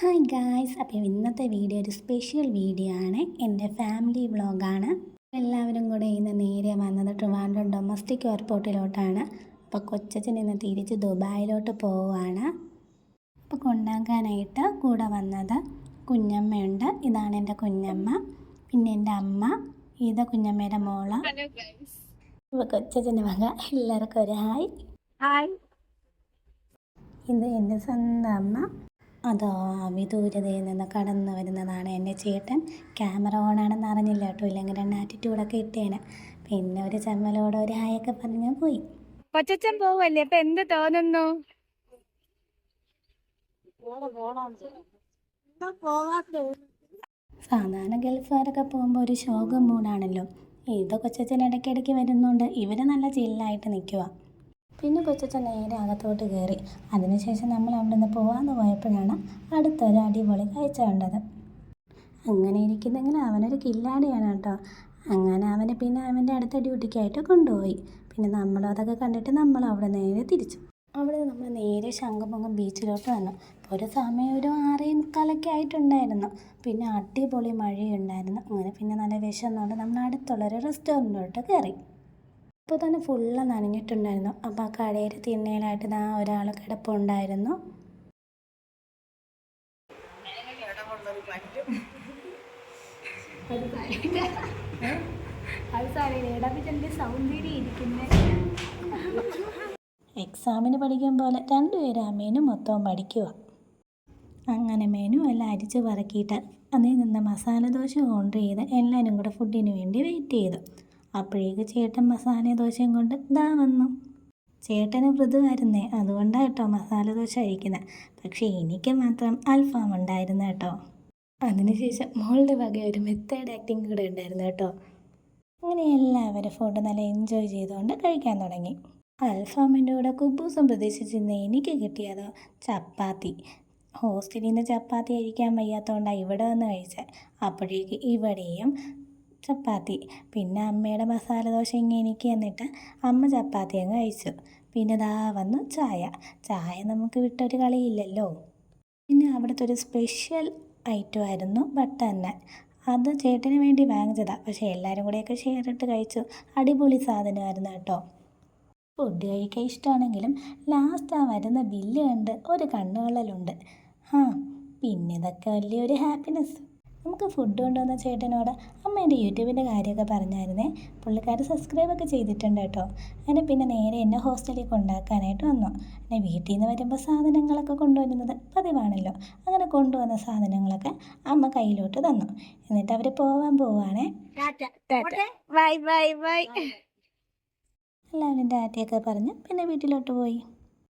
Hi guys, അപ്പോൾ ഇന്നത്തെ video ഒരു സ്പെഷ്യൽ വീഡിയോ ആണ്. എൻ്റെ ഫാമിലി വ്ളോഗാണ്. എല്ലാവരും കൂടെ ഇന്ന് നേരെ വന്നത് ട്രിവാൻഡ്രം ഡൊമസ്റ്റിക് എയർപോർട്ടിലോട്ടാണ്. അപ്പോൾ കൊച്ചച്ഛൻ ഇന്ന് തിരിച്ച് ദുബായിലോട്ട് പോവുകയാണ്. അപ്പോൾ കൊണ്ടാക്കാനായിട്ട് കൂടെ വന്നത് കുഞ്ഞമ്മയുണ്ട്. ഇതാണ് എൻ്റെ കുഞ്ഞമ്മ. പിന്നെ എൻ്റെ അമ്മ, ഇത് കുഞ്ഞമ്മയുടെ മോള. അപ്പോൾ കൊച്ചച്ഛൻ്റെ മക. എല്ലാവർക്കും ഒരു ഹായ്. ഇത് എൻ്റെ സ്വന്തം അമ്മ. അതോ വിദൂരതയിൽ നിന്ന് കടന്നു വരുന്നതാണ് എൻ്റെ ചേട്ടൻ. ക്യാമറ ഓണാണെന്ന് അറിഞ്ഞില്ല കേട്ടോ, ഇല്ലെങ്കിൽ രണ്ട് ആറ്റിറ്റ്യൂഡൊക്കെ ഇട്ടേനെ. പിന്നെ ഒരു ചമ്മലോടെ ഒരു ഹായൊക്കെ പറഞ്ഞു പോയി. കൊച്ചച്ഛൻ പോവല്ലേ, അപ്പൊ എന്ത് തോന്നുന്നു? സാധാരണ ഗൾഫുകാരൊക്കെ പോകുമ്പോൾ ഒരു ശോകം മൂടാണല്ലോ. ഇത് കൊച്ചച്ഛൻ ഇടയ്ക്കിടയ്ക്ക് വരുന്നുണ്ട്. ഇവർ നല്ല ചില്ലായിട്ട് നിൽക്കുക. പിന്നെ കൊച്ചച്ഛൻ നേരെ അകത്തോട്ട് കയറി. അതിനുശേഷം നമ്മൾ അവിടെ നിന്ന് പോകാമെന്ന് പോയപ്പോഴാണ് അടുത്തൊരു അടിപൊളി കാഴ്ച കണ്ടത്. അങ്ങനെ ഇരിക്കുന്നെങ്കിൽ അവനൊരു കില്ലാടിയാണ് കേട്ടോ. അങ്ങനെ അവനെ പിന്നെ അവൻ്റെ അടുത്ത ഡ്യൂട്ടിക്കായിട്ട് കൊണ്ടുപോയി. പിന്നെ നമ്മളും അതൊക്കെ കണ്ടിട്ട് നമ്മൾ അവിടെ നേരെ തിരിച്ചു. അവിടെ നമ്മൾ നേരെ ശംഖുമുഖം ബീച്ചിലോട്ട് വന്നു. ഒരു സമയം ഒരു 6:45 ആയിട്ടുണ്ടായിരുന്നു. പിന്നെ അടിപൊളി മഴയുണ്ടായിരുന്നു. അങ്ങനെ പിന്നെ നല്ല വിശന്നുകൊണ്ട് നമ്മൾ അടുത്തുള്ളൊരു റെസ്റ്റോറൻറ്റിലോട്ട് കയറി. അപ്പോൾ തന്നെ ഫുള്ള് നനഞ്ഞിട്ടുണ്ടായിരുന്നു. അപ്പോൾ ആ കടയിൽ തിണ്ണയിലായിട്ട് ഒരാൾ കിടപ്പുണ്ടായിരുന്നു. എക്സാമിന് പഠിക്കും പോലെ രണ്ടുപേരും ആ മെനു മൊത്തവും പഠിക്കുക. അങ്ങനെ മെനു എല്ലാം അരിച്ച് പറക്കിയിട്ട് അതിൽ നിന്ന് മസാല ദോശ ഓർഡർ ചെയ്ത് എല്ലാവരും കൂടെ ഫുഡിന് വേണ്ടി വെയിറ്റ് ചെയ്തു. അപ്പോഴേക്ക് ചേട്ടൻ മസാല ദോശയും കൊണ്ട് വന്നു. ചേട്ടന് മൃദുവായിരുന്നേ, അതുകൊണ്ടാണ് കേട്ടോ മസാല ദോശ കഴിക്കുന്നത്. പക്ഷേ എനിക്ക് മാത്രം അൽഫാം ഉണ്ടായിരുന്നു കേട്ടോ. അതിനുശേഷം മോളുടെ വക ഒരു മെത്തേഡ് ആക്ടിങ് കൂടെ ഉണ്ടായിരുന്നു കേട്ടോ. അങ്ങനെ എല്ലാവരും ഫുഡ് നല്ല എൻജോയ് ചെയ്തുകൊണ്ട് കഴിക്കാൻ തുടങ്ങി. അൽഫാമിൻ്റെ കൂടെ കുബൂസും പ്രതീക്ഷിച്ചിരുന്ന എനിക്ക് കിട്ടിയത് ചപ്പാത്തി. ഹോസ്റ്റലിൽ നിന്ന് ചപ്പാത്തി കഴിക്കാൻ വയ്യാത്തതുകൊണ്ടാണ് ഇവിടെ വന്ന് കഴിച്ചത്. അപ്പോഴേക്ക് ഇവിടെയും ചപ്പാത്തി. പിന്നെ അമ്മയുടെ മസാല ദോശ ഇങ്ങനെ എനിക്ക് എന്നിട്ട് അമ്മ ചപ്പാത്തി അങ്ങ് കഴിച്ചു. പിന്നെ വന്നു ചായ നമുക്ക് വിട്ടൊരു കളിയില്ലല്ലോ. പിന്നെ അവിടുത്തെ ഒരു സ്പെഷ്യൽ ഐറ്റം ആയിരുന്നു ബട്ടർ നാൻ. അത് ചേട്ടന് വേണ്ടി വാങ്ങിച്ചതാണ്. പക്ഷേ എല്ലാവരും കൂടെയൊക്കെ ഷെയർ ഇട്ട് കഴിച്ചു. അടിപൊളി സാധനമായിരുന്നു കേട്ടോ. ഫുഡ് കഴിക്കാൻ ഇഷ്ടമാണെങ്കിലും ലാസ്റ്റ് വരുന്ന ബില്ല് കണ്ട് ഒരു കണ്ണുകൊള്ളലുണ്ട്. പിന്നെ ഇതൊക്കെ വലിയൊരു ഹാപ്പിനെസ്. നമുക്ക് ഫുഡ് കൊണ്ടുവന്ന ചേട്ടനോട് അമ്മ എൻ്റെ യൂട്യൂബിൻ്റെ കാര്യമൊക്കെ പറഞ്ഞായിരുന്നേ. പുള്ളിക്കാർ സബ്സ്ക്രൈബൊക്കെ ചെയ്തിട്ടുണ്ട് കേട്ടോ. അങ്ങനെ പിന്നെ നേരെ എന്നെ ഹോസ്റ്റലിൽ കൊണ്ടാക്കാനായിട്ട് വന്നു. എന്നെ വീട്ടിൽ നിന്ന് വരുമ്പോൾ സാധനങ്ങളൊക്കെ കൊണ്ടുവരുന്നത് പതിവാണല്ലോ. അങ്ങനെ കൊണ്ടുവന്ന സാധനങ്ങളൊക്കെ അമ്മ കയ്യിലോട്ട് തന്നു. എന്നിട്ട് അവർ പോവാൻ പോവുകയാണേ. എല്ലാവരും ടാറ്റയൊക്കെ പറഞ്ഞ് പിന്നെ വീട്ടിലോട്ട് പോയി.